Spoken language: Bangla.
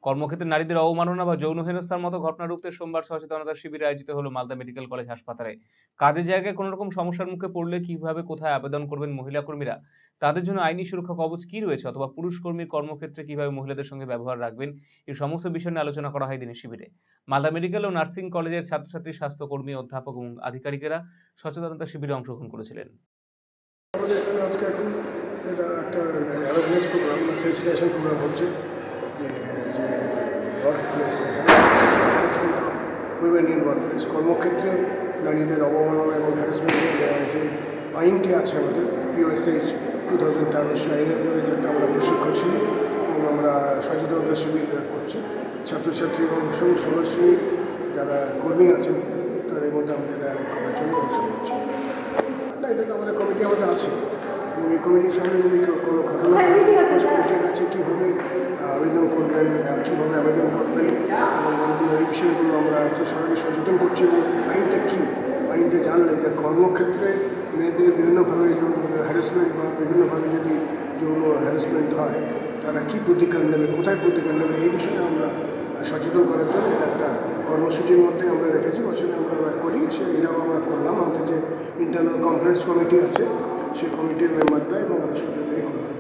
কর্মক্ষেত্রে নারীদের অবমাননা বা যৌন হেনস্থার মতো ঘটনা রুখতে সোমবার সচেতনতা শিবির আয়োজিত হলো মালদা মেডিকেল কলেজ হাসপাতালে। কাজের জায়গায় কোনো রকম সমস্যার মুখে পড়লে কিভাবে কোথায় আবেদন করবেন মহিলা কর্মীরা, তাদের জন্য আইনি সুরক্ষা কবচ কি রয়েছে, অথবা পুরুষ কর্মীর কর্মক্ষেত্রে কিভাবে মহিলাদের সঙ্গে ব্যবহার রাখবেন, এই সমস্ত বিষয় নিয়ে আলোচনা করা হয় দিনের শিবিরে। মালদা মেডিকেল ও নার্সিং কলেজের ছাত্রছাত্রী, স্বাস্থ্যকর্মী, অধ্যাপক এবং আধিকারিকেরা সচেতনতা শিবিরে অংশগ্রহণ করেছিলেন। আমাদের এখানে আজকে এখন এটা একটা অ্যাওয়ারনেস প্রোগ্রাম বা সেন্সিটাইজেশন প্রোগ্রাম হচ্ছে যে যে work place harassment of women in work place, কর্মক্ষেত্রে নারীদের অবমাননা এবং হ্যারাসমেন্টের যে আইনটি আছে আমাদের POSH 2013 সে আইনের করে যে একটা আমরা প্রশিক্ষণ শিবির এবং আমরা সচেতনতা শিবির করছি ছাত্রছাত্রী এবং সমাজ শ্রেণীর যারা কর্মী আছেন তাদের মধ্যে আমরা এটা করার জন্য অনুষ্ঠান করছি। না, এটা তো আমাদের কমিটি আমাদের আছে এবং এই কমিটির সামনে যদি কোনো ঘটনা কমিটির কাছে কীভাবে আবেদন করবেন, কীভাবে আবেদন করবেন এবং এই বিষয়গুলো আমরা একটু সবাইকে সচেতন করছি। এবং আইনটা কী, আইনটা জানলে যে কর্মক্ষেত্রে মেয়েদের বিভিন্নভাবে হ্যারাসমেন্ট বা বিভিন্নভাবে যদি যৌন হ্যারাসমেন্ট হয় তারা কী প্রতিকার নেবে, কোথায় প্রতিকার নেবে, এই বিষয়ে আমরা সচেতন করার জন্য এটা একটা কর্মসূচির মধ্যে আমরা রেখেছি, বছরে আমরা করি। এটাও আমরা করলাম। আমাদের যে ইন্টারনাল কনফারেন্স কমিটি আছে সেই কমিটির মেম্বাররা এবং করলাম।